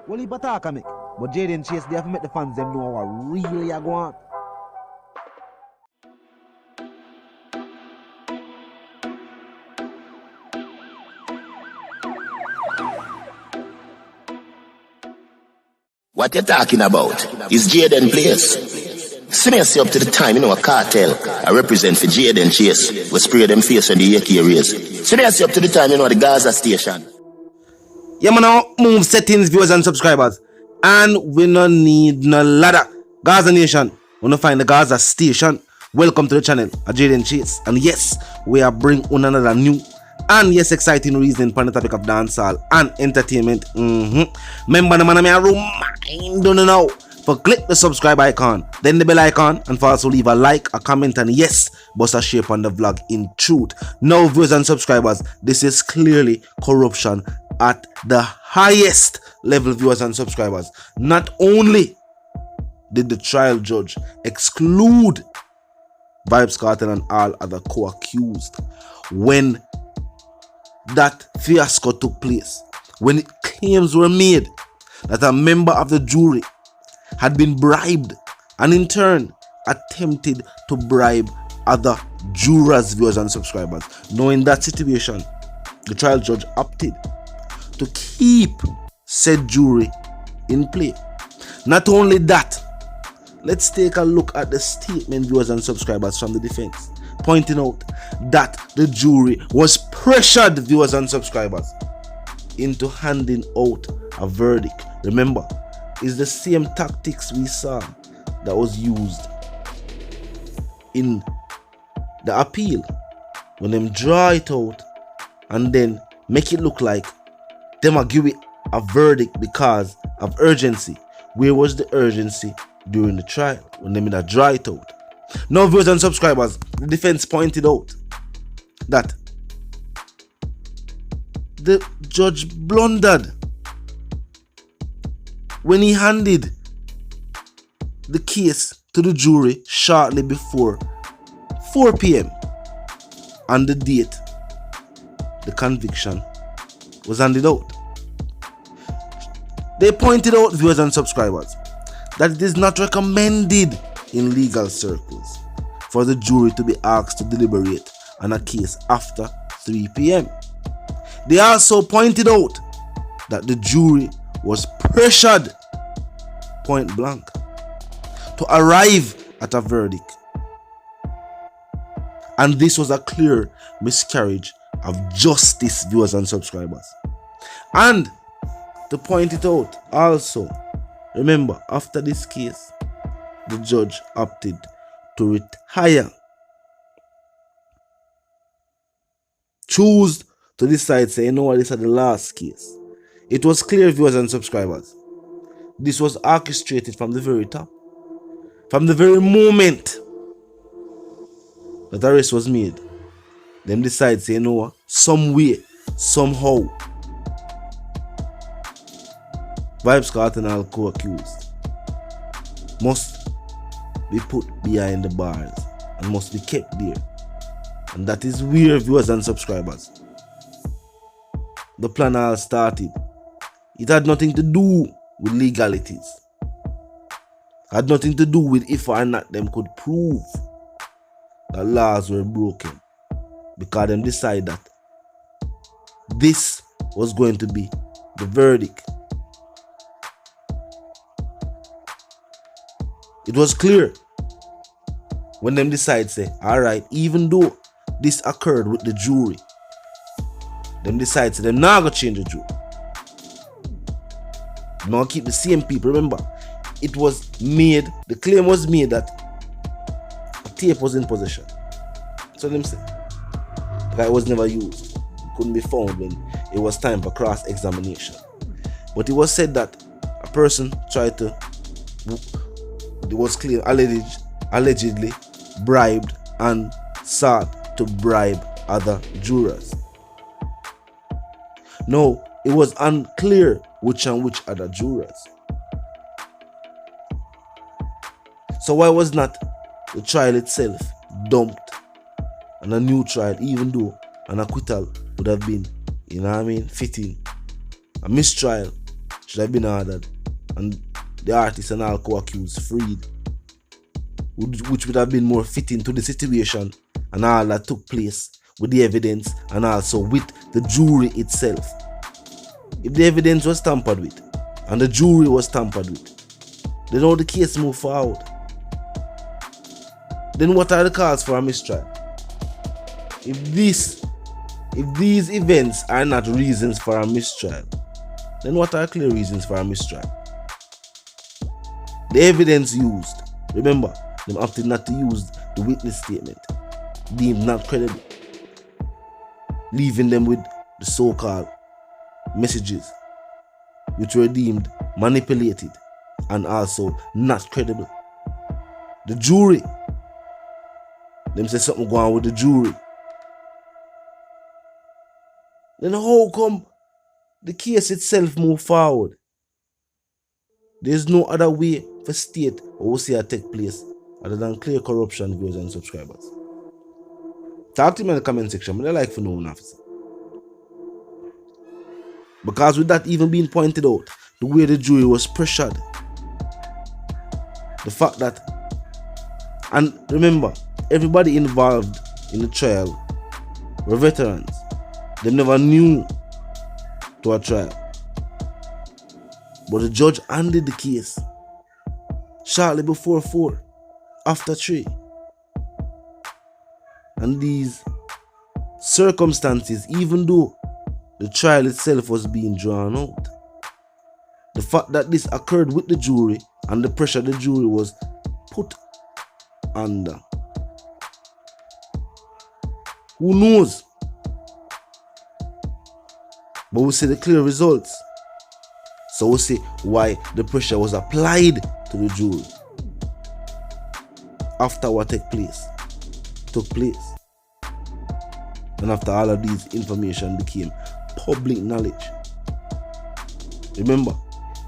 Well, he attack me. But Jayden Chase, they have to make the fans them know what really are going on. What you talking about is Jayden place. See me up to the time, a cartel. I represent for Jayden Chase. We spray them face when the AK raise. See me up to the time, the Gaza station. Yeah, man, now move settings, viewers and subscribers. And we no need no ladder. Gaza Nation, we no find the Gaza station. Welcome to the channel, Jayden Chase. And yes, we are bring on another new and yes, exciting reason for the topic of dancehall and entertainment. Remember, the man, I remind you now for click the subscribe icon, then the bell icon, and for also leave a like, a comment, and yes, bust a share on the vlog in truth. Now, viewers and subscribers, this is clearly corruption at the highest level, viewers and subscribers. Not only did the trial judge exclude Vybz Kartel and all other co-accused when that fiasco took place, when claims were made that a member of the jury had been bribed and in turn attempted to bribe other jurors, viewers and subscribers. Now in that situation, the trial judge opted to keep said jury in play. Not only that, let's take a look at the statement, viewers and subscribers, from the defense, pointing out that the jury was pressured, viewers and subscribers, into handing out a verdict. Remember, it's the same tactics we saw that was used in the appeal, when them draw it out and then make it look like them are give it a verdict because of urgency. Where was the urgency during the trial when them draw it out? Now, viewers and subscribers, the defense pointed out that the judge blundered when he handed the case to the jury shortly before 4 p.m. on the date the conviction was handed out. They pointed out, viewers and subscribers, that it is not recommended in legal circles for the jury to be asked to deliberate on a case after 3 p.m. They also pointed out that the jury was pressured point blank to arrive at a verdict, and this was a clear miscarriage of justice, viewers and subscribers. And to point it out also, remember, after this case, the judge opted to retire, choose to decide, say, you know what, this is the last case. It was clear, viewers and subscribers, this was orchestrated from the very top, from the very moment that arrest was made. Them decide, say, you know what, some way, somehow, Vybz Kartel and all co-accused must be put behind the bars and must be kept there. And that is where, viewers and subscribers, the plan all started. It had nothing to do with legalities. It had nothing to do with if or not them could prove that laws were broken, because them decided that this was going to be the verdict. It was clear when them decide, say, alright, even though this occurred with the jury, them decide, say, them not gonna change the jury. Now keep the same people. Remember, it was made, the claim was made that a tape was in possession. So them say, because it was never used. It couldn't be found when it was time for cross-examination. But it was said that a person tried to, it was clear, allegedly bribed and sought to bribe other jurors. No, it was unclear which and which other jurors. So why was not the trial itself dumped and a new trial, even though an acquittal would have been, fitting? A mistrial should have been ordered and the artist and all co-accused freed, which would have been more fitting to the situation and all that took place with the evidence and also with the jury itself. If the evidence was tampered with and the jury was tampered with, then how the case move forward? Then what are the cause for a mistrial? If these events are not reasons for a mistrial, then what are clear reasons for a mistrial? The evidence used, remember, them opted not to use the witness statement, deemed not credible, leaving them with the so-called messages, which were deemed manipulated and also not credible. The jury, them say something going on with the jury. Then how come the case itself move forward? There's no other way for state or OCR take place other than clear corruption, viewers and subscribers. Talk to me in the comment section, but I like for knowing officer. Because with that even being pointed out, the way the jury was pressured, the fact that, and remember, everybody involved in the trial were veterans. They never knew to a trial. But the judge handed the case shortly before 4, after 3. And these circumstances, even though the trial itself was being drawn out, the fact that this occurred with the jury and the pressure the jury was put under, who knows? But we see the clear results. So we see why the pressure was applied to the jury after what took place. And after all of these information became public knowledge. Remember,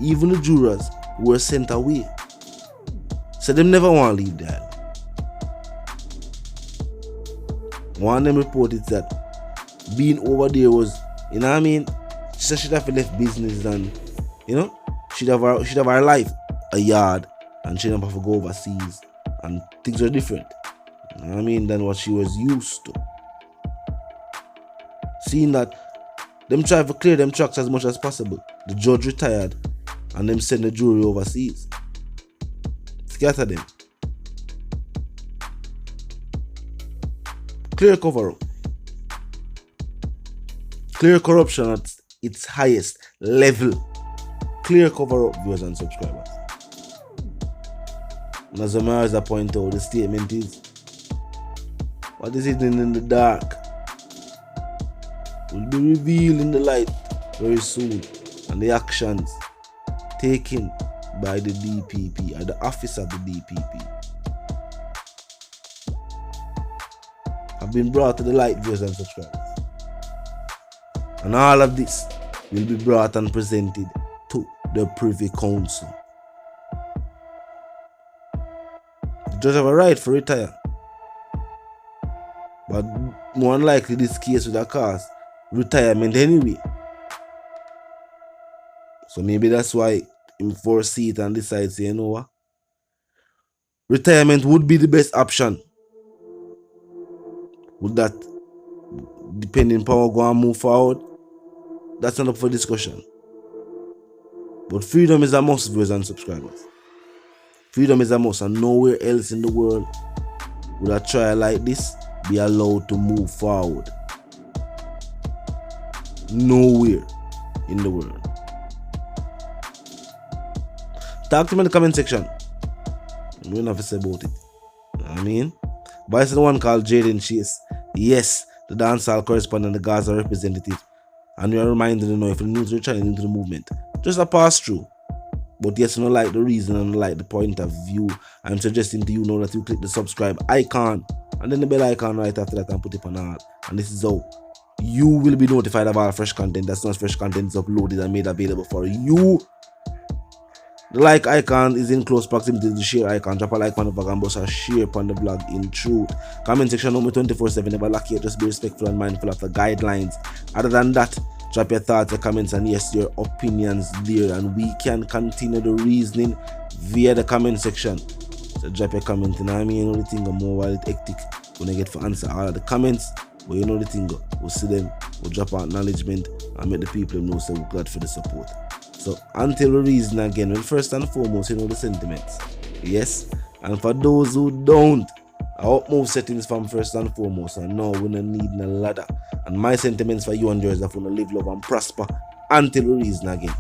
even the jurors were sent away. So them never want to leave the island. One of them reported that being over there was, you know what I mean? She said she'd have left business and, you know, she'd have her life, a yard, and she'd have to go overseas. And things were different, you know what I mean, than what she was used to. Seeing that them try to clear them tracks as much as possible, the judge retired and them send the jury overseas. Scatter them. Clear cover-up. Clear corruption at its highest level. Clear cover-up, viewers and subscribers. And as I point out, the statement is, what is hidden in the dark will be revealed in the light very soon, and the actions taken by the DPP or the office of the DPP have been brought to the light, viewers and subscribers. And all of this will be brought and presented to the Privy Council. The judge have a right to retire, but more than likely this case would have caused retirement anyway. So maybe that's why him foresee it and decide, say, you know what, retirement would be the best option. Would that, depending power, go and move forward? That's not up for discussion. But freedom is a must, viewers and subscribers. Freedom is a must, and nowhere else in the world would a trial like this be allowed to move forward. Nowhere in the world. Talk to me in the comment section. We don't have to say about it. You know what I mean? But it's the one called Jayden Chase. Yes, the dancehall correspondent, the Gaza representative. And we are reminded to know if the news are trying into the movement. Just a pass through. But yes, you don't like the reason and like the point of view, I'm suggesting to you now that you click the subscribe icon and then the bell icon right after that and put it on all. And this is how you will be notified of all fresh content. That's not fresh content is uploaded and made available for you. The like icon is in close proximity to the share icon. Drop a like on the vlog and bust a share on the vlog in truth. Comment section number 24/7. Never lack here. Just be respectful and mindful of the guidelines. Other than that, Drop your thoughts, your comments, and yes, your opinions there, and we can continue the reasoning via the comment section. So drop your comment, and I mean, you know the thing, more while it's hectic when I get to answer all of the comments, but you know the thing, we'll see them, we'll drop our acknowledgement, and make the people know, so we're glad for the support. So until we reason again, well, first and foremost, you know the sentiments, yes, and for those who don't, I hope move settings from first and foremost, and now we don't need no ladder. And my sentiments for you and yours are to live, love, and prosper until we reason again.